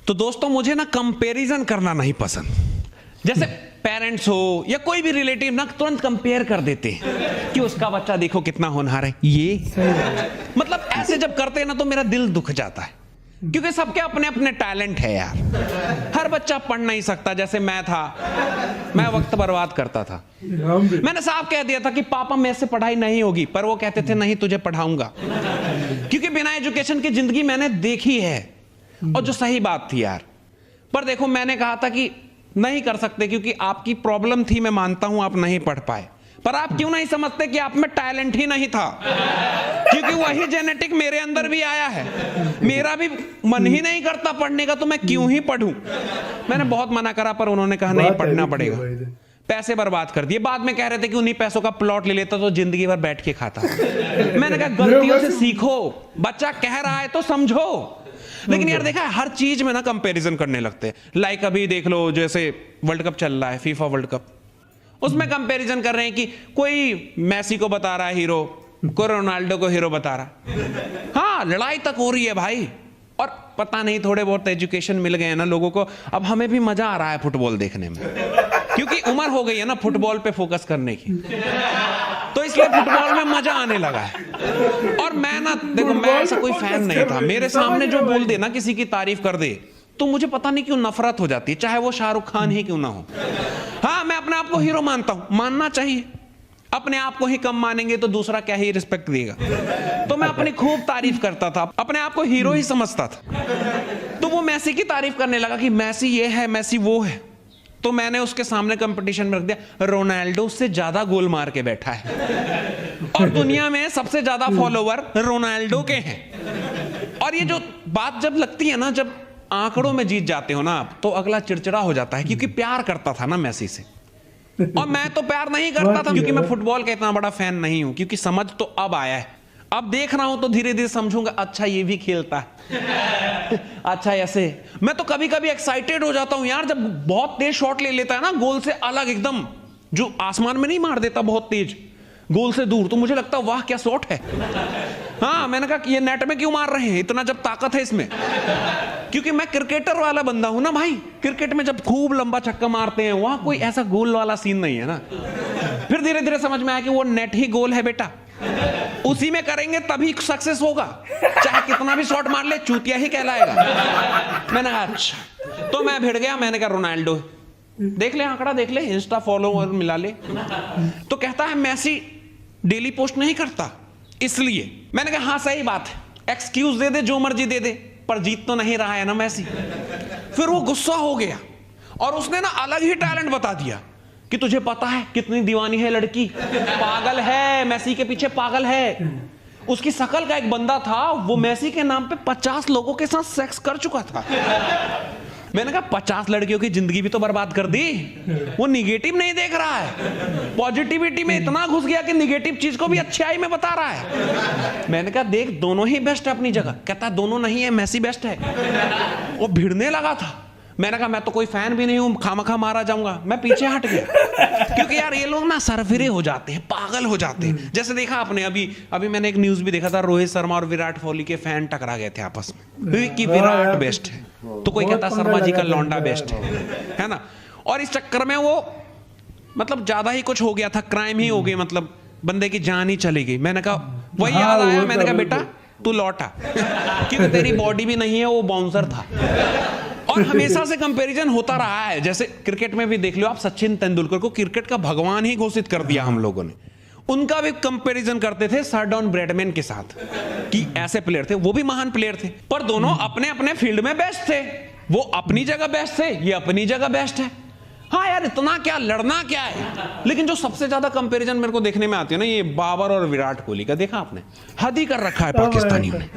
तो दोस्तों मुझे ना कंपैरिजन करना नहीं पसंद। जैसे पेरेंट्स हो या कोई भी रिलेटिव ना तुरंत कंपेयर कर देते हैं कि उसका बच्चा देखो कितना होनहार है, ये मतलब ऐसे जब करते हैं ना तो मेरा दिल दुख जाता है, क्योंकि सबके अपने अपने टैलेंट है यार। हर बच्चा पढ़ नहीं सकता। जैसे मैं था, मैं वक्त बर्बाद करता था। मैंने साफ कह दिया था कि पापा मेरे से पढ़ाई नहीं होगी, पर वो कहते थे नहीं तुझे पढ़ाऊंगा, क्योंकि बिना एजुकेशन की जिंदगी मैंने देखी है। और जो सही बात थी यार। पर देखो मैंने कहा था कि नहीं कर सकते, क्योंकि आपकी प्रॉब्लम थी, मैं मानता हूं आप नहीं पढ़ पाए, पर आप क्यों नहीं समझते कि आप में टैलेंट ही नहीं था, क्योंकि वही जेनेटिक मेरे अंदर भी आया है। मेरा भी मन ही नहीं करता पढ़ने का, तो मैं क्यों ही पढ़ूं। मैंने बहुत मना करा, पर उन्होंने कहा नहीं पढ़ना पड़ेगा। पैसे बर्बाद कर दिए। बाद में कह रहे थे कि उन्हीं पैसों का प्लॉट ले लेता तो जिंदगी भर बैठ के खाता। मैंने कहा गलतियों से सीखो, बच्चा कह रहा है तो समझो। लेकिन यार देखा है हर चीज में ना कंपैरिजन करने लगते हैं। लाइक अभी देख लो, जैसे वर्ल्ड कप चल रहा है, फीफा वर्ल्ड कप, उसमें कंपैरिजन कर रहे हैं कि कोई मैसी को बता रहा है हीरो, कोई रोनाल्डो को हीरो बता रहा। हाँ, लड़ाई तक हो रही है भाई। और पता नहीं थोड़े बहुत एजुकेशन मिल गए हैं ना लोगों को, अब हमें भी मजा आ रहा है फुटबॉल देखने में, क्योंकि उम्र हो गई है ना फुटबॉल पे फोकस करने की, तो इसलिए फुटबॉल में मजा आने लगा है। और मैं ना देखो, मैं ऐसा कोई फैन नहीं था। मेरे सामने जो बोल दे ना, किसी की तारीफ कर दे, तो मुझे पता नहीं क्यों नफरत हो जाती है, चाहे वो शाहरुख खान ही क्यों ना हो। हाँ, मैं अपने आप को हीरो मानता हूं, मानना चाहिए। अपने आप को ही कम मानेंगे तो दूसरा क्या ही रिस्पेक्ट देगा। तो मैं अपनी खूब तारीफ करता था, अपने आप को हीरो ही समझता था। तो वो मैसी की तारीफ करने लगा कि मैसी ये है, मैसी वो है, तो मैंने उसके सामने कंपटीशन में रख दिया, रोनाल्डो उससे ज्यादा गोल मार के बैठा है और दुनिया में सबसे ज्यादा फॉलोवर रोनाल्डो के हैं। और ये जो बात जब लगती है ना, जब आंकड़ों में जीत जाते हो ना आप, तो अगला चिड़चिड़ा हो जाता है, क्योंकि प्यार करता था ना मैसी से। और मैं तो प्यार नहीं करता था, क्योंकि मैं फुटबॉल का इतना बड़ा फैन नहीं हूं, क्योंकि समझ तो अब आया है। अब देख रहा हूं तो धीरे धीरे समझूंगा, अच्छा ये भी खेलता है, अच्छा ऐसे। मैं तो कभी कभी एक्साइटेड हो जाता हूं यार, जब बहुत तेज शॉट ले लेता है ना गोल से अलग एकदम, जो आसमान में नहीं मार देता बहुत तेज, गोल से दूर, तो मुझे लगता है वाह क्या शॉट है। हाँ, मैंने कहा कि ये नेट में क्यों मार रहे हैं, इतना जब ताकत है इसमें। क्योंकि मैं क्रिकेटर वाला बंदा हूं ना भाई। क्रिकेट में जब खूब लंबा छक्का मारते हैं, वहां कोई ऐसा गोल वाला सीन नहीं है ना। फिर धीरे धीरे समझ में आया कि वो नेट ही गोल है बेटा, उसी में करेंगे तभी सक्सेस होगा, चाहे कितना भी शॉट मार ले चूतिया ही कहलाएगा। मैंने कहा अच्छा, तो मैं भिड़ गया। मैंने कहा रोनाल्डो देख ले, आंकड़ा देख ले, इंस्टा फॉलोवर मिला ले। तो कहता है मैसी डेली पोस्ट नहीं करता, इसलिए। मैंने कहा हाँ सही बात है, एक्सक्यूज दे दे, जो मर्जी दे दे, पर जीत तो नहीं रहा है ना मैसी। फिर वो गुस्सा हो गया और उसने ना अलग ही टैलेंट बता दिया कि तुझे पता है कितनी दीवानी है लड़की, पागल है, मैसी के पीछे पागल है। उसकी शकल का एक बंदा था, वो मैसी के नाम पे 50 लोगों के साथ सेक्स कर चुका था। मैंने कहा 50 लड़कियों की जिंदगी भी तो बर्बाद कर दी। वो निगेटिव नहीं देख रहा है, पॉजिटिविटी में इतना घुस गया कि निगेटिव चीज को भी अच्छाई में बता रहा है। मैंने कहा देख दोनों ही बेस्ट है अपनी जगह। कहता दोनों नहीं है, मैसी बेस्ट है। वो भिड़ने लगा था। मैंने कहा मैं तो कोई फैन भी नहीं हूं, खामखा मारा जाऊंगा। मैं पीछे हट गया, क्योंकि यार ये लोग ना सरफिरे हो जाते हैं, पागल हो जाते हैं। जैसे देखा आपने अभी मैंने एक न्यूज भी देखा था, रोहित शर्मा और विराट कोहली के फैन टकरा गए थे आपस में कि विराट बेस्ट है, तो कोई कहता शर्मा जी का लौंडा बेस्ट है ना। और इस चक्कर में वो मतलब ज्यादा ही कुछ हो गया था, क्राइम ही हो गई, मतलब बंदे की जान ही चली गई। मैंने कहा वही याद आया, मैंने कहा बेटा तू लौटा, क्योंकि तेरी बॉडी भी नहीं है, वो बाउंसर था। और हमेशा से कंपैरिजन होता रहा है। जैसे क्रिकेट में भी देख लो आप, सचिन तेंदुलकर को क्रिकेट का भगवान ही घोषित कर दिया हम लोगों ने। उनका भी कंपैरिजन करते थे सर डॉन ब्रैडमैन के साथ कि ऐसे प्लेयर थे, वो भी महान प्लेयर थे, पर दोनों अपने अपने फील्ड में बेस्ट थे। वो अपनी जगह बेस्ट थे, ये अपनी जगह बेस्ट है। हाँ यार इतना क्या लड़ना क्या है। लेकिन जो सबसे ज्यादा कंपैरिजन मेरे को देखने में आती है ना, ये बाबर और विराट कोहली का। देखा आपने, हद ही कर रखा है पाकिस्तानियों ने।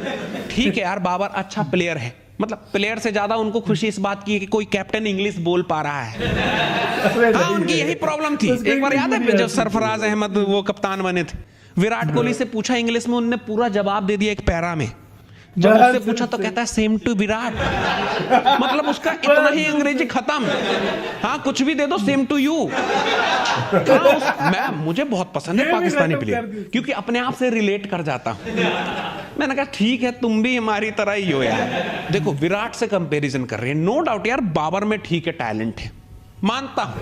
ठीक है यार, बाबर अच्छा प्लेयर है, मतलब प्लेयर से ज्यादा उनको खुशी इस बात की है कि कोई कैप्टन इंग्लिश बोल पा रहा है। हाँ, उनकी यही प्रॉब्लम थी। एक बार याद है जब सरफराज अहमद वो कप्तान बने थे, विराट कोहली से पूछा इंग्लिश में, उनने पूरा जवाब दे दिया एक पैरा में जब उससे पूछा तो कहता है सेम टू विराट। मतलब उसका इतना ही अंग्रेजी खत्म। हाँ कुछ भी दे दो, सेम टू यू। मुझे बहुत पसंद है पाकिस्तानी प्लेयर, क्योंकि अपने आप से रिलेट कर जाता हूं। मैंने कहा ठीक है, तुम भी हमारी तरह ही हो यार। देखो विराट से कंपैरिजन कर रहे हैं, नो डाउट यार बाबर में ठीक है टैलेंट है, मानता हूं,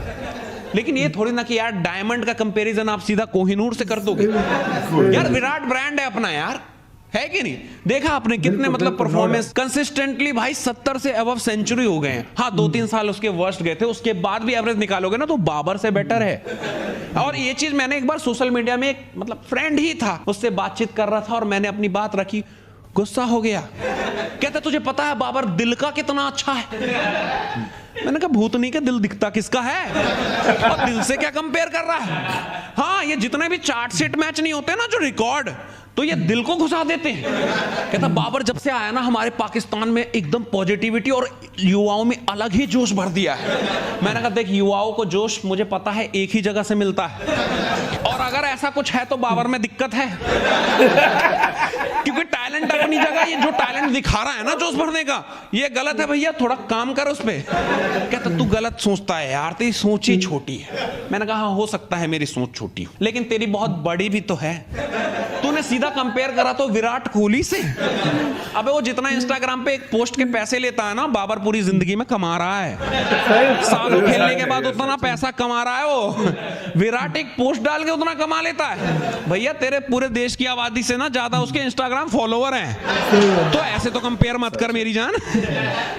लेकिन ये थोड़ी ना कि यार डायमंड का कंपैरिजन आप सीधा कोहिनूर से कर दोगे। यार विराट ब्रांड है अपना यार, है कि नहीं? देखा आपने कितने मतलब परफॉर्मेंस कंसिस्टेंटली भाई 70 से अबव सेंचुरी हो गए हैं। हाँ 2-3 साल उसके वर्स्ट गए थे, उसके बाद भी एवरेज निकालोगे ना तो बाबर से बेटर है। और ये चीज मैंने एक बार सोशल मीडिया में एक मतलब फ्रेंड ही था, उससे बातचीत कर रहा था और मैंने अपनी बात रखी, गुस्सा हो गया। कहता तुझे पता है बाबर दिल का कितना अच्छा है? मैंने कहा भूतनी के दिल दिखता किसका है, और दिल से क्या कंपेयर कर रहा है? हाँ ये जितने भी चार्ट सेट मैच नहीं होते ना जो रिकॉर्ड, तो ये दिल को घुसा देते हैं। कहता बाबर जब से आया ना हमारे पाकिस्तान में एकदम पॉजिटिविटी और युवाओं में अलग ही जोश भर दिया है। मैंने कहा देख युवाओं को जोश मुझे पता है एक ही जगह से मिलता है, और अगर ऐसा कुछ है तो बाबर में दिक्कत है। क्योंकि टैलेंट अपनी जगह, ये जो टैलेंट दिखा रहा है ना जोश भरने का, ये गलत है भैया, थोड़ा काम कर उस पे। कहता तू गलत सोचता है यार, तेरी सोच ही छोटी है। मैंने कहा हाँ हो सकता है मेरी सोच छोटी हो, लेकिन तेरी बहुत बड़ी भी तो है। तूने सीधा कंपेयर करा तो विराट कोहली से। अबे वो जितना इंस्टाग्राम पे एक पोस्ट के पैसे लेता है ना, बाबर पूरी जिंदगी में कमा रहा है। सालों खेलने के बाद उतना पैसा कमा रहा है वो। विराट एक पोस्ट डाल के उतना कमा लेता है। भैया तेरे पूरे देश की आबादी से ना ज्यादा उसके इंस्टाग्राम फॉलोवर हैं, तो ऐसे तो कंपेयर मत कर मेरी जान।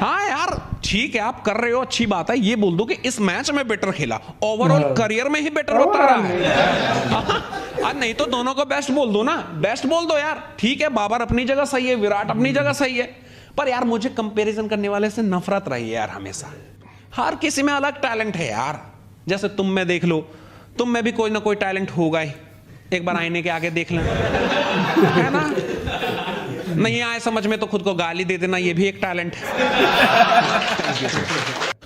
हाँ यार ठीक है आप कर रहे हो, अच्छी बात है। ये बोल दो कि इस मैच में बेटर खेला, ओवरऑल करियर में ही बेटर बता रहा है। नहीं तो दोनों को बेस्ट बोल दो ना, बेस्ट बोल दो यार। ठीक है बाबर अपनी जगह सही है, विराट अपनी जगह सही है, पर यार मुझे कंपैरिजन करने वाले से नफरत रही है यार हमेशा। हर किसी में अलग टैलेंट है यार। जैसे तुम में देख लो, तुम में भी कोई ना कोई टैलेंट होगा ही। एक बार आईने के आगे देख लेना, है ना? नहीं आए समझ में तो खुद को गाली दे देना, ये भी एक टैलेंट है।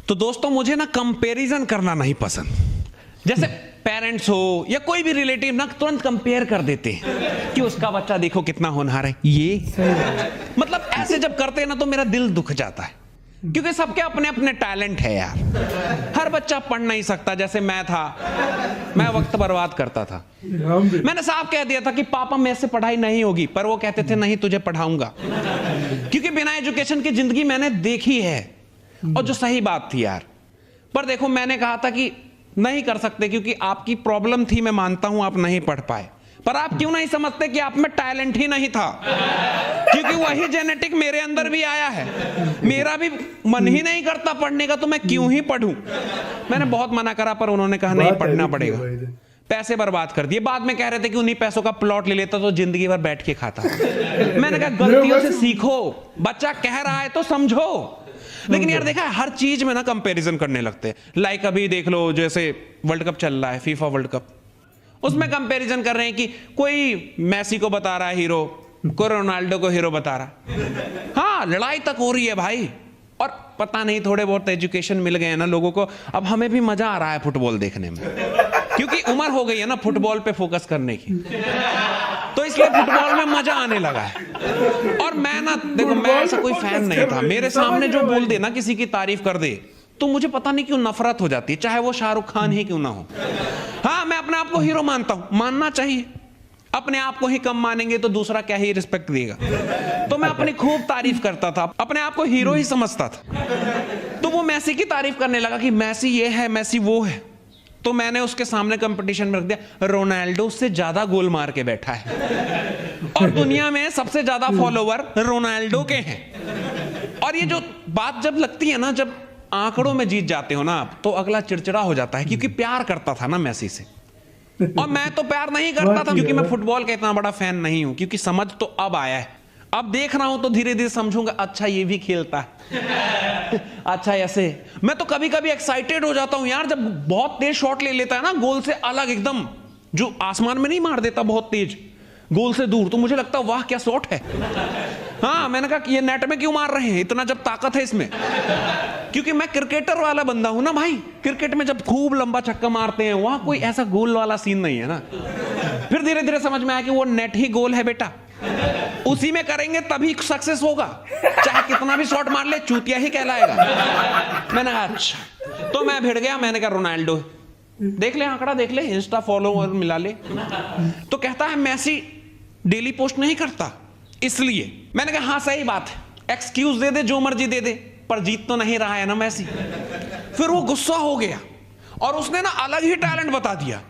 तो दोस्तों मुझे ना कंपैरिजन करना नहीं पसंद। जैसे पेरेंट्स हो या कोई भी रिलेटिव ना तुरंत कंपेयर कर देते हैं कि उसका बच्चा देखो कितना होनहार है। ये मतलब ऐसे जब करते हैं ना तो मेरा दिल दुख जाता है, क्योंकि सबके अपने अपने टैलेंट है यार। हर बच्चा पढ़ नहीं सकता। जैसे मैं था, मैं वक्त बर्बाद करता था। मैंने साफ कह दिया था कि पापा मेरे से पढ़ाई नहीं होगी, पर वो कहते थे नहीं तुझे पढ़ाऊंगा, क्योंकि बिना एजुकेशन की जिंदगी मैंने देखी है, और जो सही बात थी यार। पर देखो मैंने कहा था कि नहीं कर सकते, क्योंकि आपकी प्रॉब्लम थी, मैं मानता हूं आप नहीं पढ़ पाए, पर आप क्यों नहीं समझते कि आप में टैलेंट ही नहीं था? क्योंकि वही जेनेटिक मेरे अंदर भी आया है। मेरा भी मन ही नहीं करता पढ़ने का, तो मैं क्यों ही पढ़ूं? मैंने बहुत मना करा, पर उन्होंने कहा नहीं पढ़ना पड़ेगा। पैसे बर्बाद कर दिए। बाद में कह रहे थे कि उन्हीं पैसों का प्लॉट ले लेता तो जिंदगी भर बैठ के खाता। मैंने कहा गलतियों से सीखो, बच्चा कह रहा है तो समझो। लेकिन यार देखा हर चीज में ना कंपैरिजन करने लगते हैं। लाइक अभी देख लो जैसे वर्ल्ड कप चल रहा है, फीफा वर्ल्ड कप, उसमें कंपैरिजन कर रहे हैं कि कोई मैसी को बता रहा है हीरो, कोई रोनाल्डो को हीरो बता रहा। हाँ लड़ाई तक हो रही है भाई, और पता नहीं थोड़े बहुत एजुकेशन मिल गए हैं ना लोगों को, अब हमें भी मजा आ रहा है फुटबॉल देखने में, क्योंकि उम्र हो गई है ना फुटबॉल पे फोकस करने की, तो इसलिए फुटबॉल में मजा आने लगा है। और मैं ना देखो मैं ऐसा कोई फैन नहीं था, मेरे सामने जो बोल दे ना किसी की तारीफ कर दे तो मुझे पता नहीं क्यों नफरत हो जाती है, चाहे वो शाहरुख खान ही क्यों ना हो। हाँ मैं अपने आप को हीरो मानता हूं, मानना चाहिए। अपने आप को ही कम मानेंगे तो दूसरा क्या ही रिस्पेक्ट देगा। तो मैं अपनी खूब तारीफ करता था, अपने आप को हीरो ही समझता था। तो वो मैसी की तारीफ करने लगा कि मैसी ये है, मैसी वो है, तो मैंने उसके सामने कंपटीशन में रख दिया, रोनाल्डो से ज्यादा गोल मार के बैठा है और दुनिया में सबसे ज्यादा फॉलोवर रोनाल्डो के हैं। और ये जो बात जब लगती है ना, जब आंकड़ों में जीत जाते हो ना आप, तो अगला चिड़चिड़ा हो जाता है, क्योंकि प्यार करता था ना मैसी से, और मैं तो प्यार नहीं करता था, क्योंकि मैं फुटबॉल का इतना बड़ा फैन नहीं हूं, क्योंकि समझ तो अब आया है, अब देख रहा हूं तो धीरे धीरे समझूंगा, अच्छा ये भी खेलता है, अच्छा ऐसे। मैं तो कभी कभी एक्साइटेड हो जाता हूं यार, जब बहुत तेज शॉट ले लेता है ना, गोल से अलग एकदम, जो आसमान में नहीं मार देता बहुत तेज, गोल से दूर, तो मुझे लगता है वाह क्या शॉट है। हाँ मैंने कहा कि ये नेट में क्यों मार रहे हैं, इतना जब ताकत है इसमें, क्योंकि मैं क्रिकेटर वाला बंदा हूं ना भाई। क्रिकेट में जब खूब लंबा छक्का मारते हैं, वहां कोई ऐसा गोल वाला सीन नहीं है ना। फिर धीरे धीरे समझ में आया कि वो नेट ही गोल है बेटा। उसी में करेंगे तभी सक्सेस होगा, चाहे कितना भी शॉट मार ले चूतिया ही कहलाएगा। मैंने कहा अच्छा, तो मैं भिड़ गया। मैंने कहा रोनाल्डो देख ले, आंकड़ा देख ले, इंस्टा फॉलोवर मिला ले। तो कहता है मैसी डेली पोस्ट नहीं करता इसलिए। मैंने कहा हाँ सही बात है, एक्सक्यूज दे दे, जो मर्जी दे दे, पर जीत तो नहीं रहा है ना मैसी। फिर वो गुस्सा हो गया और उसने ना अलग ही टैलेंट बता दिया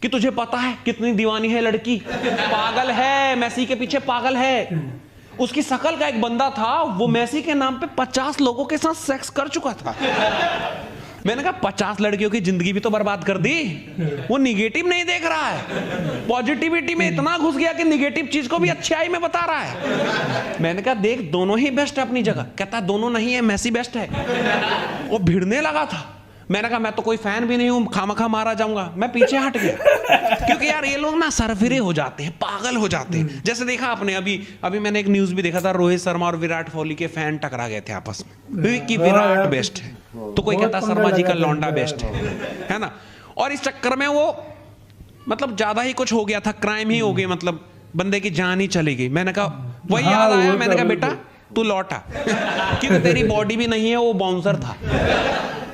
कि तुझे पता है कितनी दीवानी है लड़की, पागल है, मैसी के पीछे पागल है। उसकी शकल का एक बंदा था, वो मैसी के नाम पे 50 लोगों के साथ सेक्स कर चुका था। मैंने कहा 50 लड़कियों की जिंदगी भी तो बर्बाद कर दी। वो निगेटिव नहीं देख रहा है, पॉजिटिविटी में इतना घुस गया कि निगेटिव चीज को भी अच्छाई में बता रहा है। मैंने कहा देख दोनों ही बेस्ट है अपनी जगह। कहता दोनों नहीं है, मैसी बेस्ट है। वो भिड़ने लगा था। मैंने कहा मैं तो कोई फैन भी नहीं हूं, खामखा मारा जाऊंगा। मैं पीछे हट गया क्योंकि यार ये लोग ना सरफिरे हो जाते हैं, पागल हो जाते हैं। जैसे देखा आपने अभी मैंने एक न्यूज भी देखा था, रोहित शर्मा और विराट कोहली के फैन टकरा गए थे आपस में कि विराट बेस्ट है, तो कोई कहता शर्मा जी का लौंडा बेस्ट है ना। और इस चक्कर में वो मतलब ज्यादा ही कुछ हो गया था, क्राइम ही हो गई, मतलब बंदे की जान ही चली गई। मैंने कहा वही याद आया, मैंने कहा बेटा तू लौटा क्योंकि तेरी बॉडी भी नहीं है, वो बाउंसर था।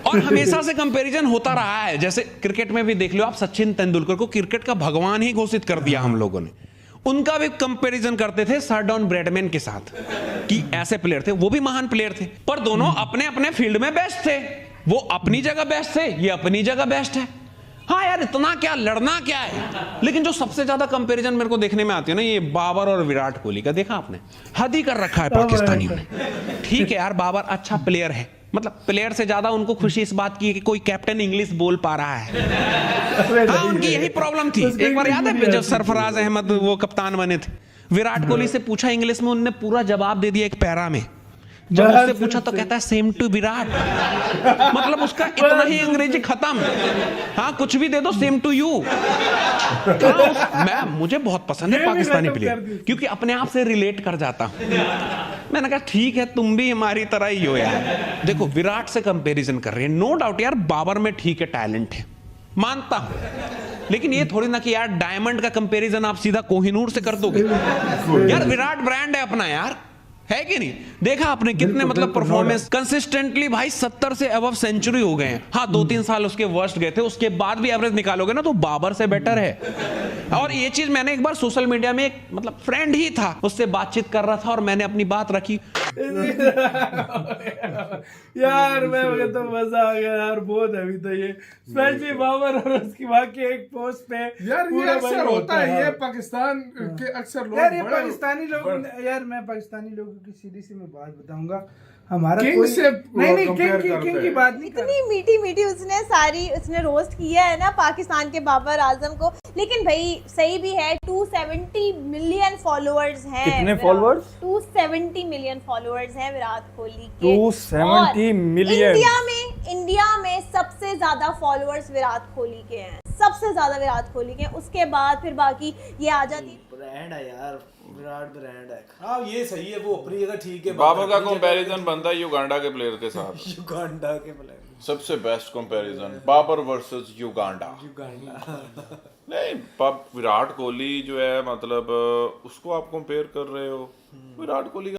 और हमेशा से कंपैरिजन होता रहा है। जैसे क्रिकेट में भी देख लो आप, सचिन तेंदुलकर को क्रिकेट का भगवान ही घोषित कर दिया हम लोगों ने। उनका भी कंपैरिजन करते थे सरडॉन ब्रैडमैन के साथ कि ऐसे प्लेयर थे, वो भी महान प्लेयर थे, पर दोनों अपने अपने फील्ड में बेस्ट थे। वो अपनी जगह बेस्ट थे, ये अपनी जगह बेस्ट है। हाँ यार इतना क्या लड़ना क्या है। लेकिन जो सबसे ज्यादा कंपैरिजन मेरे को देखने में आती है ना, ये बाबर और विराट कोहली का। देखा आपने, हद ही कर रखा है पाकिस्तानियों ने। ठीक है यार, बाबर अच्छा प्लेयर है, मतलब प्लेयर से ज्यादा उनको खुशी इस बात की है कि कोई कैप्टन इंग्लिश बोल पा रहा है। हाँ उनकी यही प्रॉब्लम थी। एक बार याद है जब सरफराज अहमद वो कप्तान बने थे, विराट कोहली से पूछा इंग्लिश में, उनने पूरा जवाब दे दिया एक पैरा में। जब उससे पूछा तो कहता है सेम टू विराट। मतलब उसका इतना ही अंग्रेजी खत्म। हाँ कुछ भी दे दो, सेम टू यू। मुझे बहुत पसंद है पाकिस्तानी प्लेयर, क्योंकि अपने आप से रिलेट कर जाता हूं। मैंने कहा ठीक है तुम भी हमारी तरह ही हो यार। देखो विराट से कंपैरिजन कर रहे हैं, नो डाउट यार बाबर में ठीक है टैलेंट है, मानता हूं, लेकिन ये थोड़ी ना कि यार डायमंड का कंपैरिजन आप सीधा कोहिनूर से कर दोगे। यार विराट ब्रांड है अपना यार, है कि नहीं। देखा आपने कितने मतलब परफॉर्मेंस कंसिस्टेंटली भाई 70 से अबव सेंचुरी हो गए हैं। हाँ 2-3 साल उसके वर्स्ट गए थे, उसके बाद भी एवरेज निकालोगे ना तो बाबर से बेटर है। और ये चीज मैंने एक बार सोशल मीडिया में एक मतलब फ्रेंड ही था, उससे बातचीत कर रहा था और मैंने अपनी बात रखी। यार मैं तो मजा आ गया यार, बहुत है अभी तो ये स्पेशली बाबर और उसकी वहां के एक पोस्ट पे। यार ये अक्सर होता है, ये पाकिस्तान के अक्सर लोग यार ये पाकिस्तानी लोग, यार मैं पाकिस्तानी लोगों की सीधी सी मैं बात बताऊंगा, हमारा किंग कोई से नहीं compare किंग करते की हैं। बात नहीं इतनी मीठी मीठी उसने रोस्ट किया है ना पाकिस्तान के बाबर आजम को। लेकिन भाई सही भी है, 270 मिलियन फॉलोअर्स हैं। कितने followers? 270 मिलियन फॉलोअर्स हैं विराट कोहली के। 270 मिलियन। इंडिया में सबसे ज्यादा फॉलोअर्स विराट कोहली के हैं, सबसे ज्यादा विराट कोहली के हैं। उसके बाद फिर बाकी ये आ जाती। ब्रांड है यार, विराट ब्रांड है। हाँ ये सही है, वो अपनी जगह ठीक है। बाबर का कंपैरिजन बनता है युगांडा के प्लेयर के साथ। युगांडा के प्लेयर सबसे best comparison Babar versus Uganda. नहीं विराट कोहली जो है मतलब उसको आप कंपेयर कर रहे हो, विराट कोहली